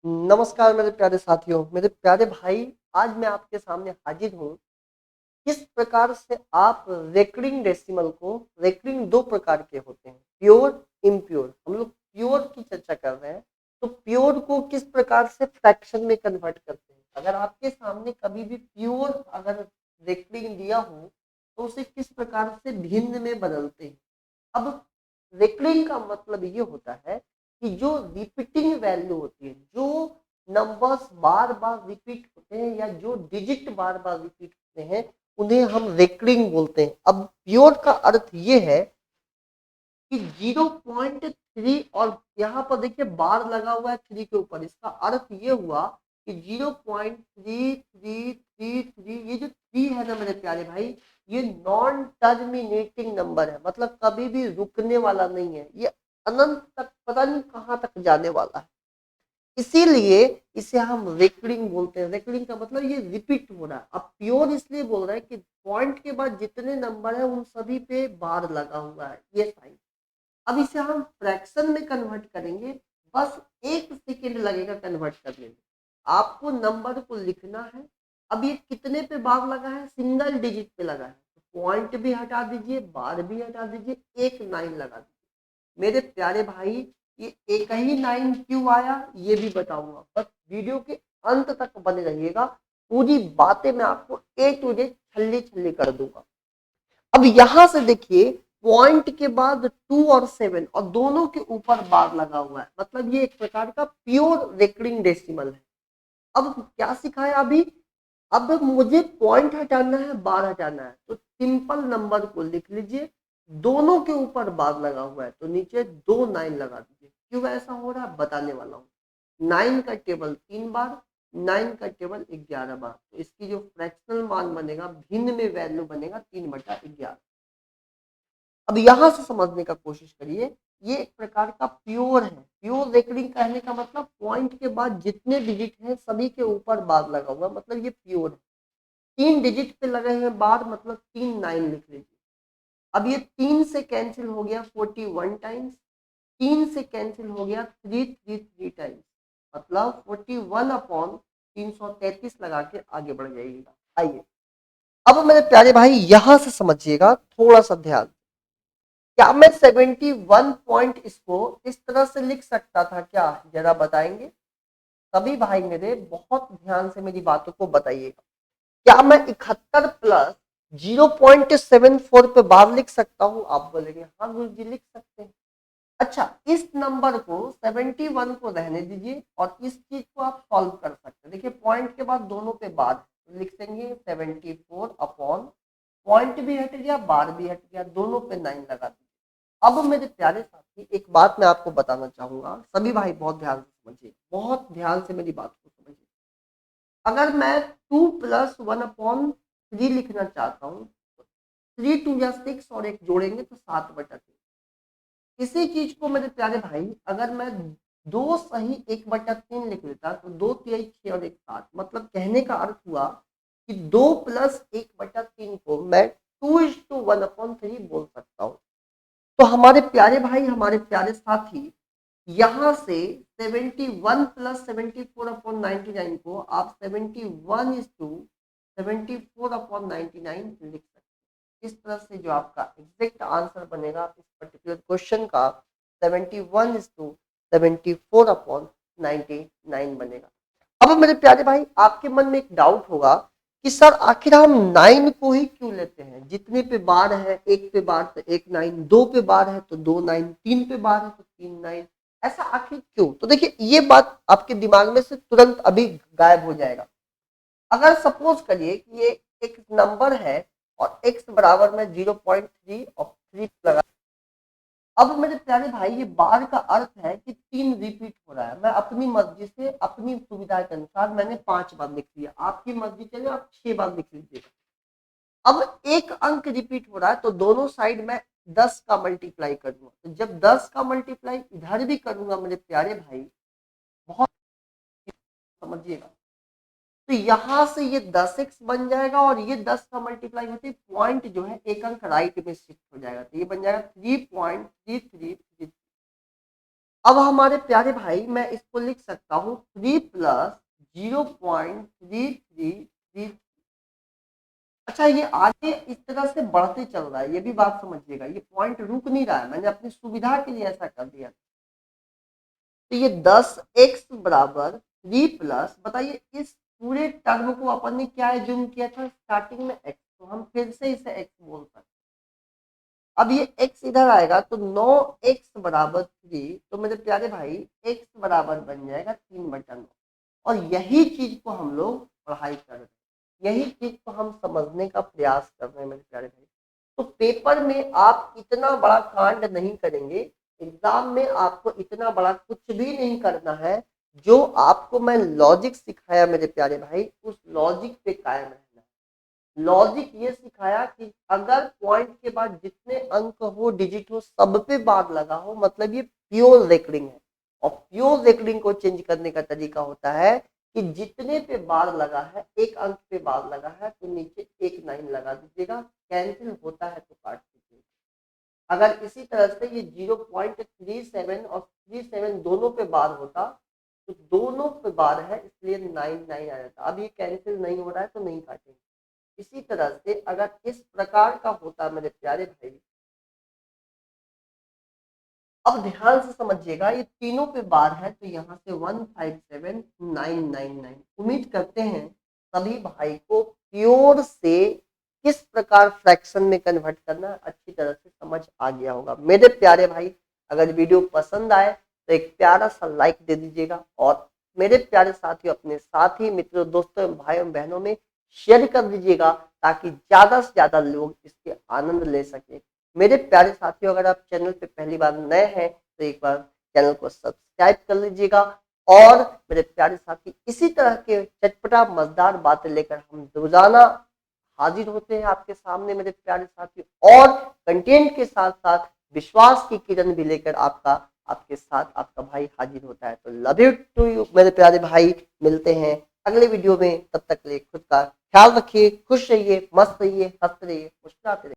नमस्कार मेरे प्यारे साथियों, मेरे प्यारे भाई। आज मैं आपके सामने हाजिर हूँ। किस प्रकार से आप रेकरिंग डेसिमल को रेकरिंग दो प्रकार के होते हैं, प्योर इम्प्योर। हम लोग प्योर की चर्चा कर रहे हैं। तो प्योर को किस प्रकार से फ्रैक्शन में कन्वर्ट करते हैं। अगर आपके सामने कभी भी प्योर अगर रेकरिंग दिया हो तो उसे किस प्रकार से भिन्न में बदलते हैं। अब रेकरिंग का मतलब ये होता है कि जो रिपीटिंग वैल्यू होती है, जो नंबर्स बार बार रिपीट होते हैं या जो डिजिट बार बार रिपीट होते हैं, उन्हें हम रेकरिंग बोलते हैं। अब प्योर का अर्थ ये है कि 0.3, और यहाँ पर देखिए बार लगा हुआ है थ्री के ऊपर, इसका अर्थ ये हुआ कि 0.3333, ये जो थ्री है ना मेरे प्यारे भाई, ये नॉन टर्मिनेटिंग नंबर है। मतलब कभी भी रुकने वाला नहीं है, ये अनंत तक पता नहीं कहाँ तक जाने वाला है। इसीलिए इसे हम रेकरिंग बोलते हैं। रेकरिंग का मतलब ये रिपीट हो रहा है। अब प्योर इसलिए बोल रहे हैं कि पॉइंट के बाद जितने नंबर है उन सभी पे बार लगा हुआ है, ये साइन। अब इसे हम फ्रैक्शन में कन्वर्ट करेंगे। बस 1 सेकेंड लगेगा कन्वर्ट करने में। आपको नंबर को लिखना है। अब ये कितने पे बार लगा है, सिंगल डिजिट पे लगा है, तो पॉइंट भी हटा दीजिए, बार भी हटा दीजिए, एक नाइन लगा दीजिए। मेरे प्यारे भाई, ये एक ही नाइन क्यों आया ये भी बताऊंगा, बस वीडियो के अंत तक बने रहिएगा। पूरी बातें मैं आपको ए टू जेड छल्ले छल्ले कर दूंगा। अब यहां से देखिए, पॉइंट के बाद 2 और 7 और दोनों के ऊपर बार लगा हुआ है, मतलब ये एक प्रकार का प्योर रेकरिंग डेसिमल है। अब क्या सिखाया अभी, अब मुझे पॉइंट हटाना है, बार हटाना है, तो सिंपल नंबर को लिख लीजिए। दोनों के ऊपर बार लगा हुआ है तो नीचे दो नाइन लगा दीजिए। क्यों ऐसा हो रहा है बताने वाला हूँ। नाइन का टेबल 3 बार, नाइन का टेबल 11 बार, तो इसकी जो फ्रैक्शनल मान बनेगा, भिन्न में वैल्यू बनेगा 3/11। अब यहां से समझने का कोशिश करिए। ये एक प्रकार का प्योर है। प्योर रेकरिंग कहने का मतलब पॉइंट के बाद जितने डिजिट हैं सभी के ऊपर बार लगा हुआ, मतलब ये प्योर है। 3 डिजिट पे लगे हैं बार, मतलब 3 9 लिख लीजिए। अब ये 3 से कैंसिल हो गया 41 टाइम्स, 3 से कैंसिल हो गया 333 टाइम्स, मतलब 41/333 लगा के आगे बढ़ जाइएगा। आइए, अब मेरे प्यारे भाई यहां से समझिएगा थोड़ा सा ध्यान। क्या मैं 71 इसको इस तरह से लिख सकता था क्या, जरा बताएंगे। सभी भाई मेरे बहुत ध्यान से मेरी बातों को बताइएगा। क्या मैं 71 प्लस 0.74 पे बार लिख सकता हूँ। आप बोलेंगे हाँ गुरु जी लिख सकते हैं। अच्छा, इस नंबर को 71 को रहने दीजिए और इस चीज को आप सॉल्व कर सकते हैं। देखिए पॉइंट के बाद दोनों पे बार लिख देंगे 74 अपॉन, पॉइंट भी हट गया, बार भी हट गया, दोनों पे 9 लगा दीजिए। अब मेरे प्यारे साथी, एक बात मैं आपको बताना चाहूंगा। सभी भाई बहुत ध्यान से समझिए, बहुत ध्यान से मेरी बात को समझिए। अगर मैं 2+1/3 लिखना चाहता हूँ, 3 2 या 6 और एक जोड़ेंगे तो 7/3। इसी चीज को मेरे प्यारे भाई अगर मैं 2 सही 1/3 लिख लेता, तो 2 3 6 और एक 7, मतलब कहने का अर्थ हुआ कि 2+1/3 को मैं 2:1/3 बोल सकता हूँ। तो हमारे प्यारे भाई, हमारे प्यारे साथी, यहां से 71 + 74/99 को आप 71:74/99 लिख सकते हैं। इस तरह से जो आपका एग्जैक्ट आंसर बनेगा इस पर्टिकुलर क्वेश्चन का, 71:74/99 बनेगा। अब मेरे प्यारे भाई, आपके मन में एक डाउट होगा कि सर आखिर हम 9 को ही क्यों लेते हैं। जितने पे बार है, एक पे बार तो एक 9, दो पे बार है तो दो 9, तीन पे बार है तो तीन 9, ऐसा आखिर क्यों। तो देखिए ये बात आपके दिमाग में से तुरंत अभी गायब हो जाएगा। अगर सपोज करिए कि ये एक नंबर है और x बराबर में 0.3 और 3 लगा। अब मेरे प्यारे भाई, ये बार का अर्थ है कि 3 रिपीट हो रहा है। मैं अपनी मर्जी से अपनी सुविधा के अनुसार मैंने 5 बार लिख लिया, आपकी मर्जी चले आप 6 बार लिख लीजिए। अब एक अंक रिपीट हो रहा है तो दोनों साइड में 10 का मल्टीप्लाई करूंगा, तो जब 10 का मल्टीप्लाई इधर भी करूंगा मेरे प्यारे भाई, बहुत समझिएगा, तो यहां से ये 10x बन जाएगा और ये 10 का मल्टीप्लाई होते पॉइंट जो है एक अंक राइट में शिफ्ट हो जाएगा, तो ये बन जाएगा 3.3333। अब हमारे प्यारे भाई मैं इसको लिख सकता हूँ 3 प्लस 0.3333। अच्छा ये आगे इस तरह से बढ़ते चल रहा है, ये भी बात समझिएगा, ये पॉइंट रुक नहीं रहा है, मैंने अपनी सुविधा के लिए ऐसा कर दिया। तो ये 10x बराबर 3 प्लस, बताइए इस पूरे टर्म को अपन ने क्या एज्यूम किया था स्टार्टिंग में x, तो हम फिर से इसे x बोल सकते हैं। अब ये x इधर आएगा तो 9x बराबर 3, तो मेरे प्यारे भाई x बराबर बन जाएगा 3/9। और यही चीज को हम लोग पढ़ाई कर रहे हैं, यही चीज को हम समझने का प्रयास कर रहे हैं मेरे प्यारे भाई। तो पेपर में आप इतना बड़ा कांड नहीं करेंगे, एग्जाम में आपको इतना बड़ा कुछ भी नहीं करना है। जो आपको मैं लॉजिक सिखाया मेरे प्यारे भाई, उस लॉजिक पे कायम रहना है। लॉजिक ये सिखाया कि अगर पॉइंट के बाद जितने अंक हो, डिजिट हो, सब पे बार लगा हो, मतलब ये प्योर रेकरिंग है। और प्योर रेकरिंग को चेंज करने का तरीका होता है कि जितने पे बार लगा है, एक अंक पे बार लगा है, तो नीचे एक 9 लगा दीजिएगा, कैंसिल होता है तो काट दीजिएगा। अगर इसी तरह से ये 0.37 और 37 दोनों पे बार होता, तो दोनों पे बार है इसलिए 9 आ जाता। अब ये कैंसिल नहीं हो रहा है तो नहीं काटेंगे। इसी तरह से अगर इस प्रकार का होता मेरे प्यारे भाई, अब ध्यान से समझिएगा, ये तीनों पे बार है तो यहाँ से 157999। उम्मीद करते हैं सभी भाई को प्योर से किस प्रकार फ्रैक्शन में कन्वर्ट करना अच्छी तरह से समझ आ गया होगा मेरे प्यारे भाई। अगर वीडियो पसंद आए तो एक प्यारा सा लाइक दे दीजिएगा, और मेरे प्यारे साथियों अपने साथी मित्रों दोस्तों भाइयों बहनों में शेयर कर दीजिएगा, ताकि ज्यादा से ज्यादा लोग इसके आनंद ले सके। मेरे प्यारे साथियों अगर आप चैनल पे पहली बार नए हैं तो एक बार चैनल को सब्सक्राइब कर लीजिएगा। और मेरे प्यारे साथी इसी तरह के चटपटा मजेदार बातें लेकर हम रोजाना हाजिर होते हैं आपके सामने मेरे प्यारे साथी, और कंटेंट के साथ साथ विश्वास की किरण भी लेकर आपके साथ आपका भाई हाजिर होता है। तो लव यू टू यू मेरे प्यारे भाई, मिलते हैं अगले वीडियो में, तब तक के लिए खुद का ख्याल रखिए, खुश रहिए, मस्त रहिए, हंसते रहिए, मुस्कुराते रहिए।